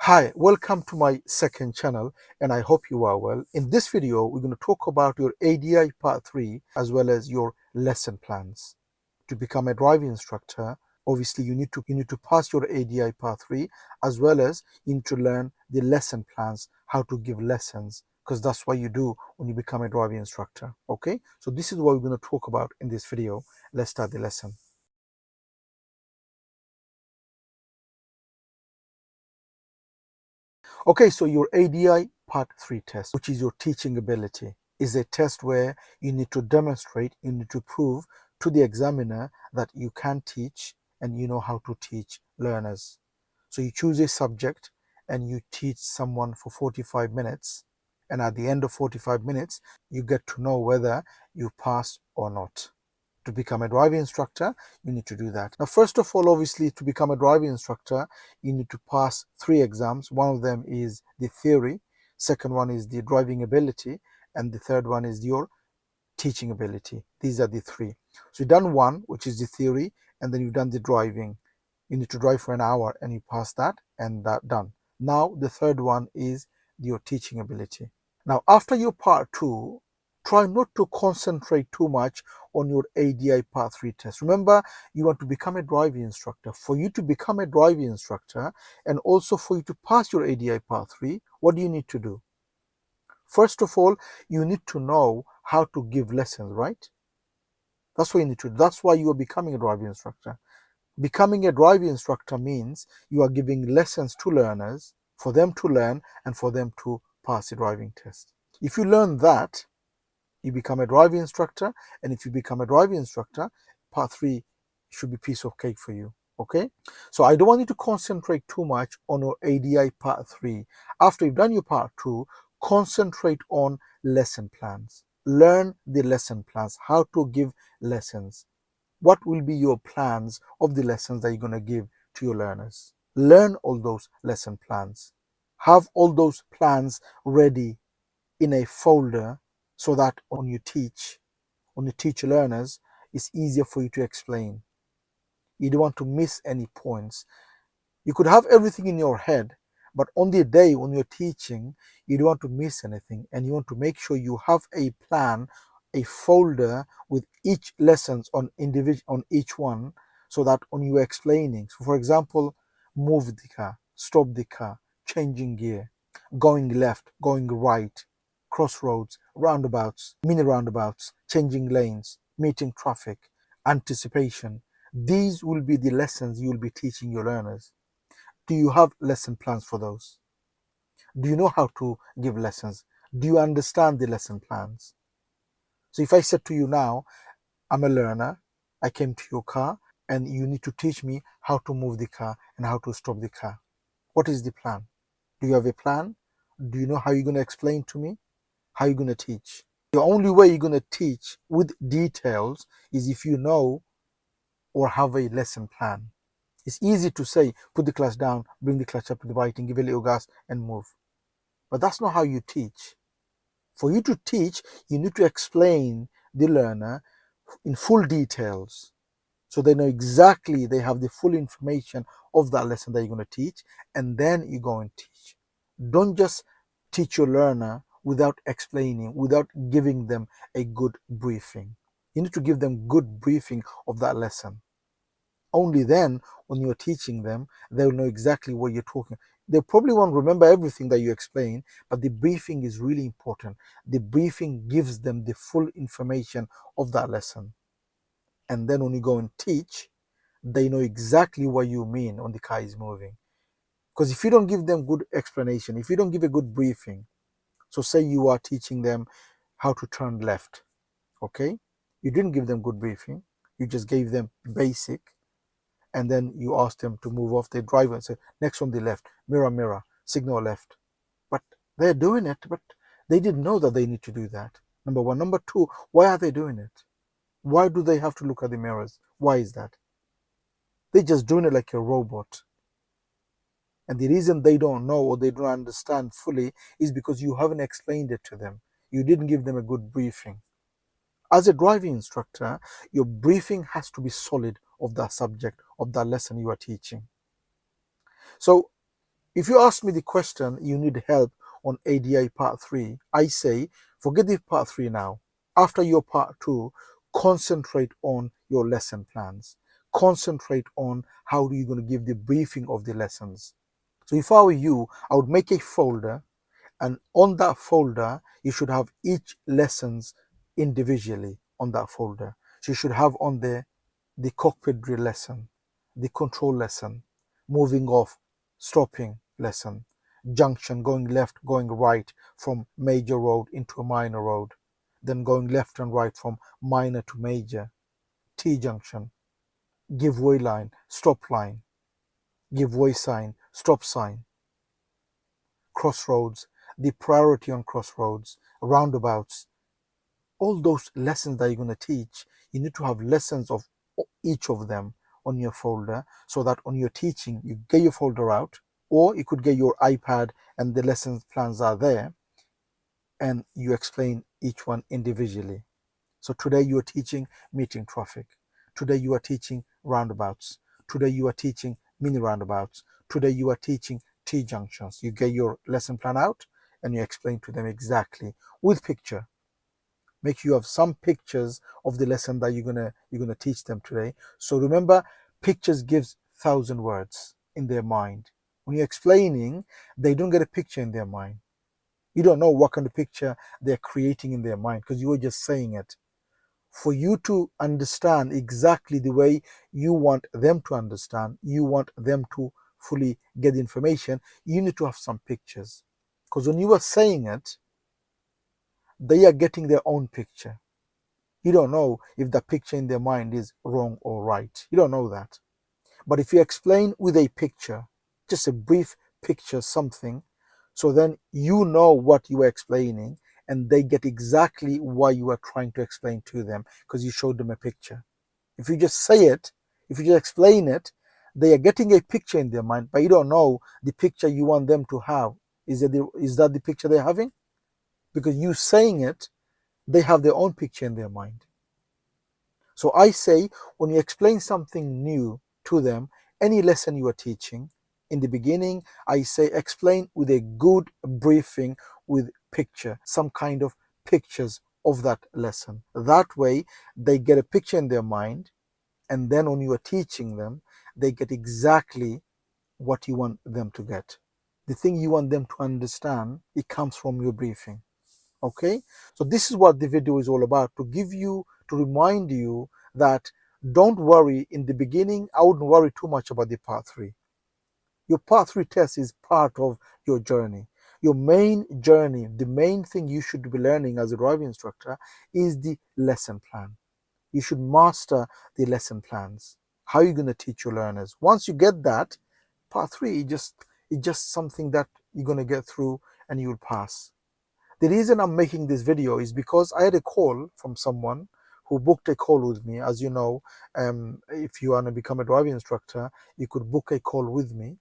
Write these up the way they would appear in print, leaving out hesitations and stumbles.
Hi, welcome to my second channel and I hope you are well. In this video, we're going to talk about your ADI Part 3 as well as your lesson plans. To become a driving instructor, obviously you need to pass your ADI Part 3 as well as you need to learn the lesson plans, how to give lessons, because that's what you do when you become a driving instructor. Okay, so this is what we're going to talk about in this video. Let's start the lesson. Okay, so your ADI Part 3 test, which is your teaching ability, is a test where you need to demonstrate, you need to prove to the examiner that you can teach and you know how to teach learners. So you choose a subject and you teach someone for 45 minutes, and at the end of 45 minutes, you get to know whether you passed or not. To become a driving instructor, you need to do that. Now, first of all, obviously, to become a driving instructor, you need to pass 3 exams. One of them is the theory, second one is the driving ability, and the third one is your teaching ability. These are the 3. So you've done one, which is the theory, and then you've done the driving. You need to drive for an hour and you pass that, and that done. Now, the third one is your teaching ability. Now, after your part 2, try not to concentrate too much on your ADI Part 3 test. Remember, you want to become a driving instructor. For you to become a driving instructor and also for you to pass your ADI Part 3, what do you need to do? First of all, you need to know how to give lessons, right? That's what you need to do. That's why you are becoming a driving instructor. Becoming a driving instructor means you are giving lessons to learners for them to learn and for them to pass the driving test. If you learn that, you become a driving instructor, and if you become a driving instructor, part 3 should be piece of cake for you. Okay, so I don't want you to concentrate too much on your ADI Part 3. After you've done your Part 2, concentrate on lesson plans. Learn the lesson plans, how to give lessons. What will be your plans of the lessons that you're going to give to your learners? Learn all those lesson plans. Have all those plans ready in a folder so that when you teach learners, it's easier for you to explain. You don't want to miss any points. You could have everything in your head, but on the day when you're teaching, you don't want to miss anything, and you want to make sure you have a plan, a folder with each lessons on each one, so that when you're explaining, so for example, move the car, stop the car, changing gear, going left, going right, crossroads, roundabouts, mini roundabouts, changing lanes, meeting traffic, anticipation. These will be the lessons you will be teaching your learners. Do you have lesson plans for those? Do you know how to give lessons? Do you understand the lesson plans? So if I said to you now, I'm a learner, I came to your car and you need to teach me how to move the car and how to stop the car. What is the plan? Do you have a plan? Do you know how you're going to explain to me? How you're going to teach? The only way you're going to teach with details is if you know or have a lesson plan. It's easy to say, put the clutch down, bring the clutch up to the right and give a little gas and move. But that's not how you teach. For you to teach, you need to explain the learner in full details so they know exactly, they have the full information of that lesson that you're going to teach, and then you go and teach. Don't just teach your learner without explaining, without giving them a good briefing. You need to give them good briefing of that lesson. Only then, when you're teaching them, they'll know exactly what you're talking. They probably won't remember everything that you explain, but the briefing is really important. The briefing gives them the full information of that lesson. And then when you go and teach, they know exactly what you mean when the car is moving. Because if you don't give them good explanation, if you don't give a good briefing, so say you are teaching them how to turn left, okay? You didn't give them good briefing. You just gave them basic, and then you ask them to move off. They drive and say, next on the left, mirror, mirror, signal left. But they're doing it, but they didn't know that they need to do that. Number one. Number two, why are they doing it? Why do they have to look at the mirrors? Why is that? They're just doing it like a robot. And the reason they don't know or they don't understand fully is because you haven't explained it to them. You didn't give them a good briefing. As a driving instructor, your briefing has to be solid of that subject, of that lesson you are teaching. So If you ask me the question, you need help on ADI part 3, I say, forget the part 3 now. After your part 2, concentrate on your lesson plans. Concentrate on how you're going to give the briefing of the lessons. So if I were you, I would make a folder, and on that folder, you should have each lessons individually on that folder. So you should have on there the cockpit drill lesson, the control lesson, moving off, stopping lesson, junction, going left, going right from major road into a minor road, then going left and right from minor to major, T junction, give way line, stop line, give way sign, stop sign, crossroads, the priority on crossroads, roundabouts, all those lessons that you're going to teach, you need to have lessons of each of them on your folder, so that on your teaching, you get your folder out, or you could get your iPad and the lesson plans are there, and you explain each one individually. So today you are teaching meeting traffic. Today you are teaching roundabouts. Today you are teaching mini roundabouts. Today you are teaching T junctions. You get your lesson plan out and you explain to them exactly with picture. Make sure you have some pictures of the lesson that you're gonna teach them today. So remember, pictures gives 1,000 words in their mind. When you're explaining, they don't get a picture in their mind. You don't know what kind of picture they're creating in their mind because you were just saying it. For you to understand exactly the way you want them to understand, you want them to fully get the information, you need to have some pictures. Because when you are saying it, they are getting their own picture. You don't know if the picture in their mind is wrong or right. You don't know that. But if you explain with a picture, just a brief picture, something, so then you know what you are explaining and they get exactly what you are trying to explain to them because you showed them a picture. If you just say it, if you just explain it, they are getting a picture in their mind, but you don't know the picture you want them to have. Is that the picture they're having? Because you saying it, they have their own picture in their mind. So I say, when you explain something new to them, any lesson you are teaching, in the beginning, I say explain with a good briefing with picture, some kind of pictures of that lesson. That way, they get a picture in their mind, and then when you are teaching them, they get exactly what you want them to get. The thing you want them to understand, it comes from your briefing. Okay, so this is what the video is all about, to give you, to remind you that don't worry in the beginning. I wouldn't worry too much about the part 3. Your part 3 test is part of your journey. Your main journey, the main thing you should be learning as a driving instructor is the lesson plan. You should master the lesson plans. How are you going to teach your learners? Once you get that, part 3 it's just something that you're going to get through and you'll pass. The reason I'm making this video is because I had a call from someone who booked a call with me. As you know, if you want to become a driving instructor, you could book a call with me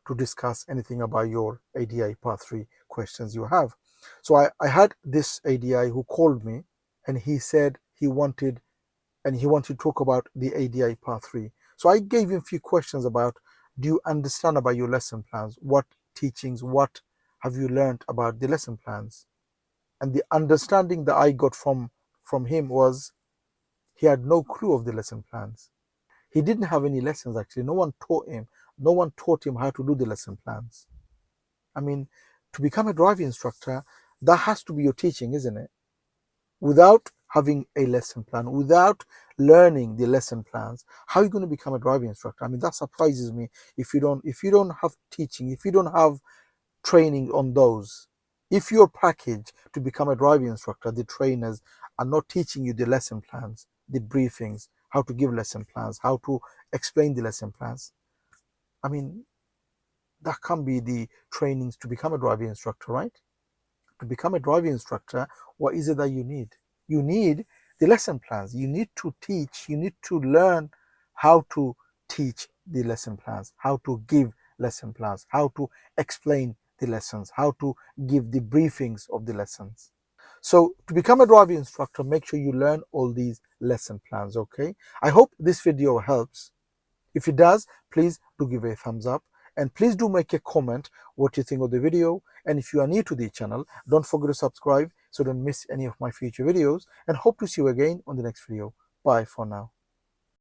to discuss anything about your ADI Part 3 questions you have. So I had this ADI who called me, and he said he wanted to talk about the ADI Part 3. So I gave him a few questions about, do you understand about your lesson plans? What teachings, what have you learned about the lesson plans? And the understanding that I got from him was he had no clue of the lesson plans. He didn't have any lessons actually. No one taught him. No one taught him how to do the lesson plans. I mean, to become a driving instructor, that has to be your teaching, isn't it? Without having a lesson plan, without learning the lesson plans, how are you going to become a driving instructor? I mean, that surprises me. If you don't have teaching, if you don't have training on those, if your package to become a driving instructor, the trainers are not teaching you the lesson plans, the briefings, how to give lesson plans, how to explain the lesson plans, I mean, that can be the trainings to become a driving instructor, right? To become a driving instructor, what is it that you need? You need the lesson plans. You need to teach, you need to learn how to teach the lesson plans, how to give lesson plans, how to explain the lessons, how to give the briefings of the lessons. So to become a driving instructor, make sure you learn all these lesson plans, okay? I hope this video helps. If it does, please do give a thumbs up. And please do make a comment what you think of the video. And if you are new to the channel, don't forget to subscribe so don't miss any of my future videos, and hope to see you again on the next video. Bye for now.